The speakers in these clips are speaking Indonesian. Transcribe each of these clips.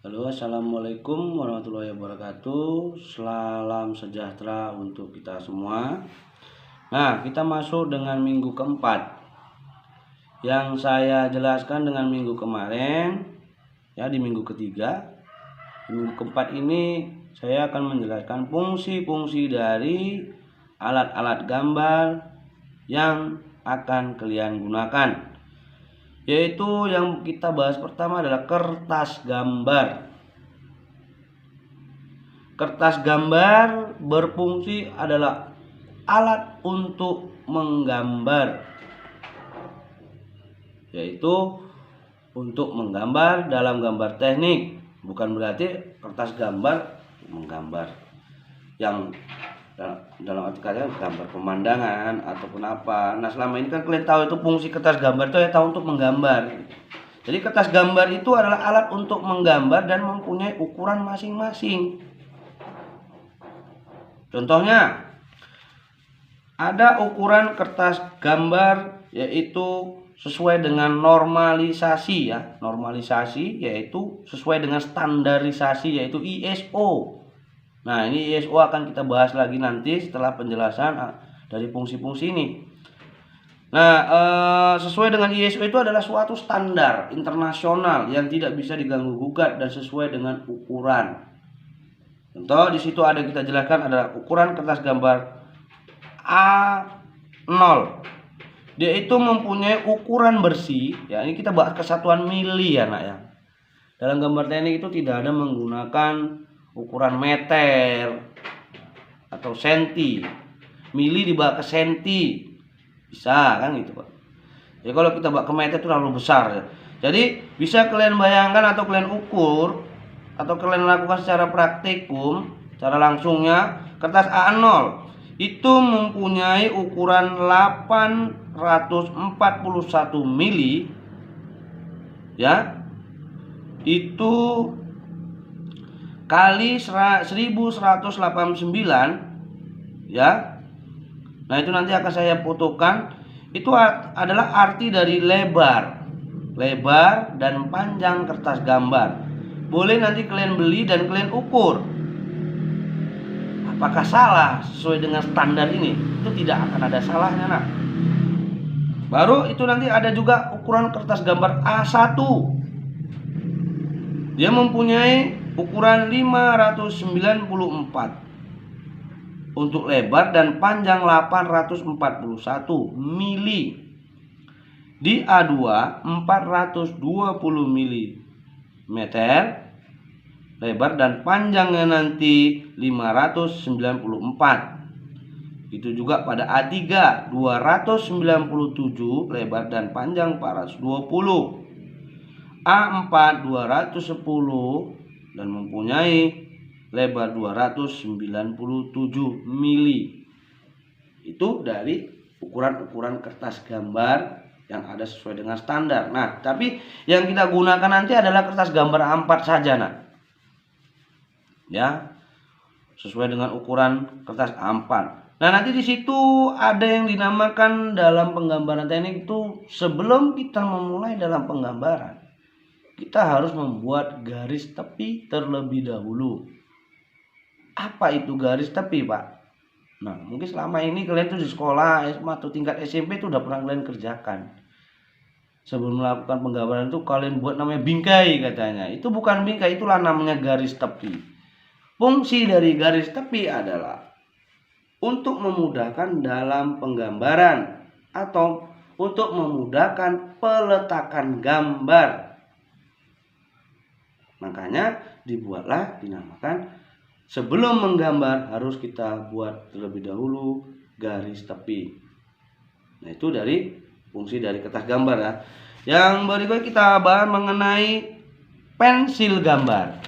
Halo, assalamualaikum warahmatullahi wabarakatuh. Salam sejahtera untuk kita semua. Nah, kita masuk dengan minggu keempat. Yang saya jelaskan dengan minggu kemarin, ya di minggu ketiga. Di minggu keempat ini saya akan menjelaskan fungsi-fungsi dari alat-alat gambar yang akan kalian gunakan. Yaitu yang kita bahas pertama adalah kertas gambar. Kertas gambar berfungsi adalah alat untuk menggambar, yaitu untuk menggambar dalam gambar teknik. Bukan berarti kertas gambar menggambar yang dalam arti kata gambar pemandangan ataupun apa. Nah, selama ini kan kalian tahu itu fungsi kertas gambar itu ya tahu untuk menggambar. Jadi kertas gambar itu adalah alat untuk menggambar dan mempunyai ukuran masing-masing. Contohnya ada ukuran kertas gambar yaitu sesuai dengan normalisasi ya. Normalisasi yaitu sesuai dengan standarisasi yaitu ISO. Nah, ini ISO akan kita bahas lagi nanti setelah penjelasan dari fungsi-fungsi ini. Nah, sesuai dengan ISO itu adalah suatu standar internasional yang tidak bisa diganggu-gugat dan sesuai dengan ukuran. Contoh di situ ada kita jelaskan ada ukuran kertas gambar A0. Dia itu mempunyai ukuran bersih, ya ini kita bahas kesatuan mili ya nak ya. Dalam gambar teknik itu tidak ada menggunakan ukuran meter atau senti. Mili dibawa ke senti. Bisa kan gitu, Pak. Ya kalau kita bawa ke meter itu terlalu besar ya. Jadi bisa kalian bayangkan atau kalian ukur atau kalian lakukan secara praktikum, cara langsungnya kertas A0 itu mempunyai ukuran 841 mili ya. Itu kali 1189 ya. Nah, itu nanti akan saya fotokan. Itu adalah arti dari lebar dan panjang kertas gambar. Boleh nanti kalian beli dan kalian ukur. Apakah salah sesuai dengan standar ini? Itu tidak akan ada salahnya nak. Baru itu nanti ada juga ukuran kertas gambar A1. Dia mempunyai ukuran 594 untuk lebar dan panjang 841 mili. Di A2 420 mm lebar dan panjangnya nanti 594. Itu juga pada A3 297 lebar dan panjang 420. A4 210 dan mempunyai lebar 297 mili. Itu dari ukuran-ukuran kertas gambar yang ada sesuai dengan standar. Nah, tapi yang kita gunakan nanti adalah kertas gambar A4 saja, nak. Ya. Sesuai dengan ukuran kertas A4. Nah, nanti di situ ada yang dinamakan dalam penggambaran teknik itu sebelum kita memulai dalam penggambaran, kita harus membuat garis tepi terlebih dahulu. Apa itu garis tepi, Pak? Nah, mungkin selama ini kalian tuh di sekolah atau tingkat SMP itu udah pernah kalian kerjakan. Sebelum melakukan penggambaran itu kalian buat namanya bingkai katanya. Itu bukan bingkai, itulah namanya garis tepi. Fungsi dari garis tepi adalah untuk memudahkan dalam penggambaran atau untuk memudahkan peletakan gambar. Makanya dibuatlah dinamakan sebelum menggambar harus kita buat terlebih dahulu garis tepi. Nah, itu dari fungsi dari kertas gambar ya. Yang berikut kita bahas mengenai pensil gambar.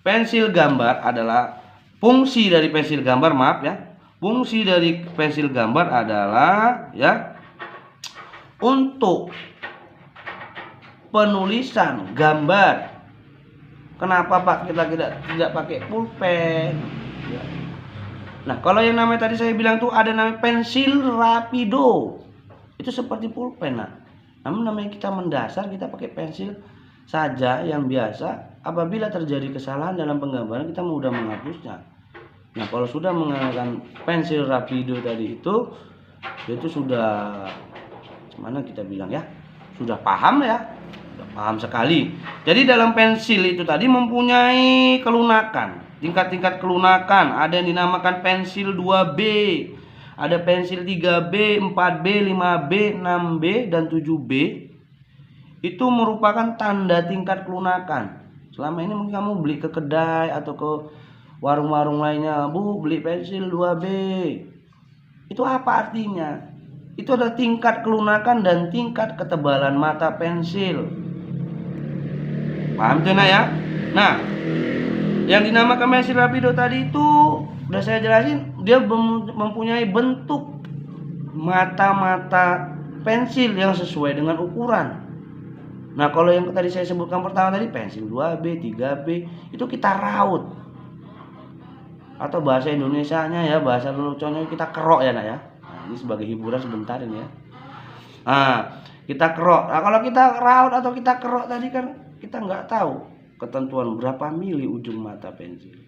Pensil gambar adalah fungsi dari pensil gambar, maaf ya. Fungsi dari pensil gambar adalah ya untuk penulisan gambar. Kenapa Pak kita tidak pakai pulpen? Nah, kalau yang namanya tadi saya bilang tuh ada namanya pensil rapido. Itu seperti pulpen, nah. Namun namanya kita mendasar kita pakai pensil saja yang biasa. Apabila terjadi kesalahan dalam penggambaran, kita mudah menghapusnya. Nah, kalau sudah menggunakan pensil rapido tadi itu sudah mana kita bilang ya, sudah paham ya, sudah paham sekali. Jadi dalam pensil itu tadi mempunyai kelunakan, tingkat-tingkat kelunakan. Ada yang dinamakan pensil 2B, ada pensil 3B, 4B, 5B, 6B, dan 7B. Itu merupakan tanda tingkat kelunakan. Selama ini mungkin kamu beli ke kedai atau ke warung-warung lainnya, Bu, beli pensil 2B. Itu apa artinya? Itu adalah tingkat kelunakan dan tingkat ketebalan mata pensil. Paham tidak ya? Nah, yang dinamakan pensil rapido tadi itu udah saya jelasin, dia mempunyai bentuk mata-mata pensil yang sesuai dengan ukuran. Nah, kalau yang tadi saya sebutkan pertama tadi, pensil 2B, 3B, itu kita raut. Atau bahasa Indonesianya ya, bahasa leluconnya kita kerok ya nak ya. Nah, ini sebagai hiburan sebentar ini ya. Nah, kita kerok. Nah, kalau kita raut atau kita kerok tadi kan kita nggak tahu ketentuan berapa mili ujung mata pensil.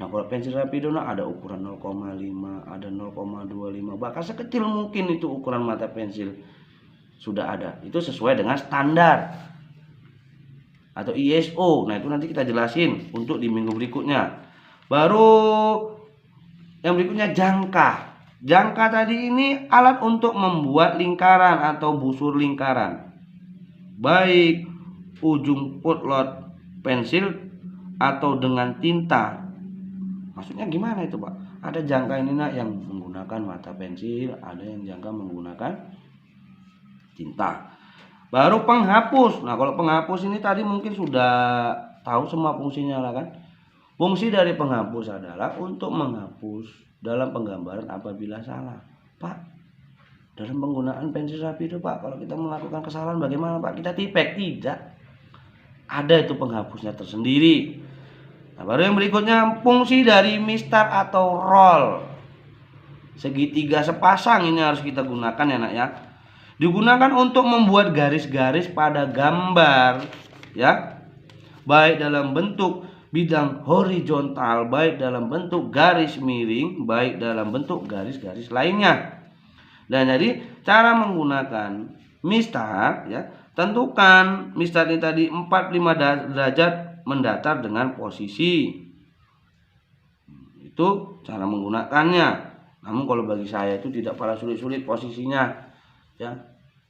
Nah, kalau pensil rapido ada ukuran 0,5, ada 0,25, bahkan sekecil mungkin itu ukuran mata pensil. Sudah ada, itu sesuai dengan standar atau ISO. Nah, itu nanti kita jelasin untuk di minggu berikutnya. Baru yang berikutnya jangka. Jangka tadi ini alat untuk membuat lingkaran atau busur lingkaran, baik ujung potlot pensil atau dengan tinta. Maksudnya gimana itu, Pak? Ada jangka ini nak yang menggunakan mata pensil, ada yang jangka menggunakan tinta. Baru penghapus. Nah, kalau penghapus ini tadi mungkin sudah tahu semua fungsinya lah kan. Fungsi dari penghapus adalah untuk menghapus dalam penggambaran apabila salah. Pak, dalam penggunaan pensil rapido, Pak, kalau kita melakukan kesalahan bagaimana, Pak? Kita tipek? Tidak. Ada itu penghapusnya tersendiri. Nah, baru yang berikutnya fungsi dari mistar atau roll. Segitiga sepasang ini harus kita gunakan ya nak ya. Digunakan untuk membuat garis-garis pada gambar ya, baik dalam bentuk bidang horizontal, baik dalam bentuk garis miring, baik dalam bentuk garis-garis lainnya. Dan jadi cara menggunakan mistar ya, tentukan mistar ini tadi 45 derajat mendatar dengan posisi. Itu cara menggunakannya. Namun kalau bagi saya itu tidak pernah sulit-sulit posisinya ya,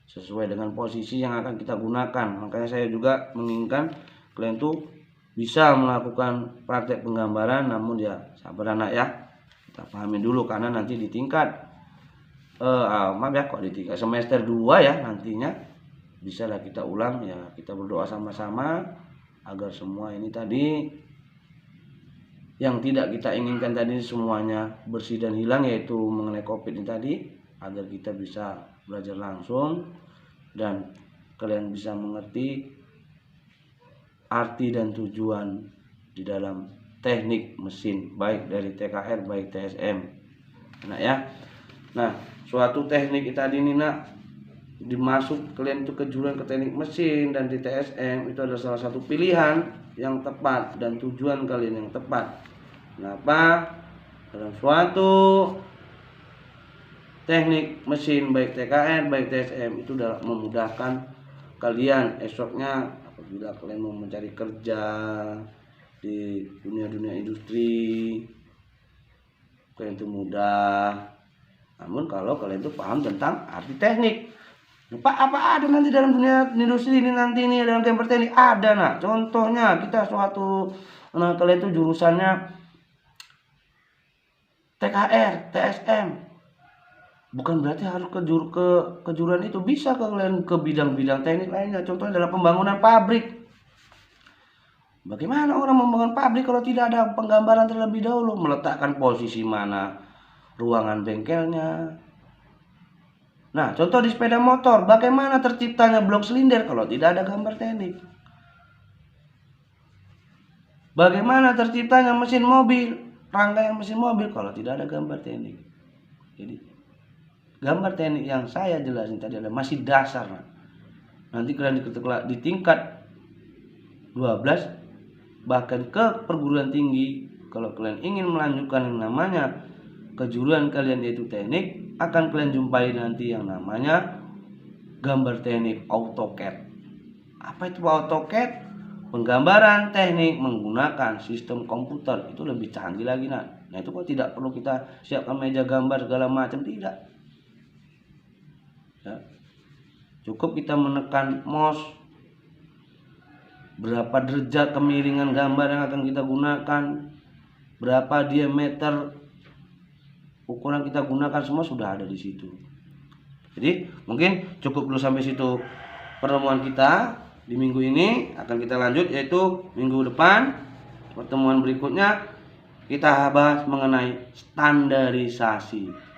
sesuai dengan posisi yang akan kita gunakan. Makanya saya juga menginginkan kalian tuh bisa melakukan praktek penggambaran, namun ya sabar anak ya, kita pahami dulu karena nanti di tingkat maaf ya, kok di tingkat semester 2 ya nantinya bisa lah kita ulang ya. Kita berdoa sama-sama agar semua ini tadi yang tidak kita inginkan tadi semuanya bersih dan hilang, yaitu mengenai COVID ini tadi, agar kita bisa belajar langsung dan kalian bisa mengerti arti dan tujuan di dalam teknik mesin, baik dari TKR baik TSM. Nah ya, nah suatu teknik tadi ini nak dimasuk kalian itu kejuruan ke teknik mesin dan di TSM itu adalah salah satu pilihan yang tepat dan tujuan kalian yang tepat. Kenapa? Dalam suatu teknik mesin baik TKR baik TSM itu dapat memudahkan kalian esoknya apabila kalian mau mencari kerja di dunia industri, kalian itu mudah. Namun kalau kalian itu paham tentang arti teknik, Pak, apa ada nanti dalam dunia industri ini nanti ini dalam temper teknik ada nak. Contohnya kita suatu kalian itu jurusannya TKR, TSM, bukan berarti harus ke kejuruan itu, bisa kalian ke bidang-bidang teknik lainnya. Contohnya dalam pembangunan pabrik. Bagaimana orang membangun pabrik kalau tidak ada penggambaran terlebih dahulu, meletakkan posisi mana ruangan bengkelnya. Nah, contoh di sepeda motor, bagaimana terciptanya blok silinder kalau tidak ada gambar teknik. Bagaimana terciptanya mesin mobil, rangkaian mesin mobil kalau tidak ada gambar teknik. Jadi gambar teknik yang saya jelasin tadi adalah masih dasar. Nanti kalian di tingkat 12, bahkan ke perguruan tinggi. Kalau kalian ingin melanjutkan yang namanya kejuruan kalian yaitu teknik, akan kalian jumpai nanti yang namanya gambar teknik AutoCAD. Apa itu AutoCAD? Penggambaran teknik menggunakan sistem komputer, itu lebih canggih lagi. Nah itu kok tidak perlu kita siapkan meja gambar segala macam, tidak ya. Cukup kita menekan mouse, berapa derajat kemiringan gambar yang akan kita gunakan, berapa diameter ukuran kita gunakan, semua sudah ada di situ. Jadi mungkin cukup dulu sampai situ pertemuan kita di minggu ini. Akan kita lanjut, yaitu minggu depan pertemuan berikutnya kita bahas mengenai standarisasi.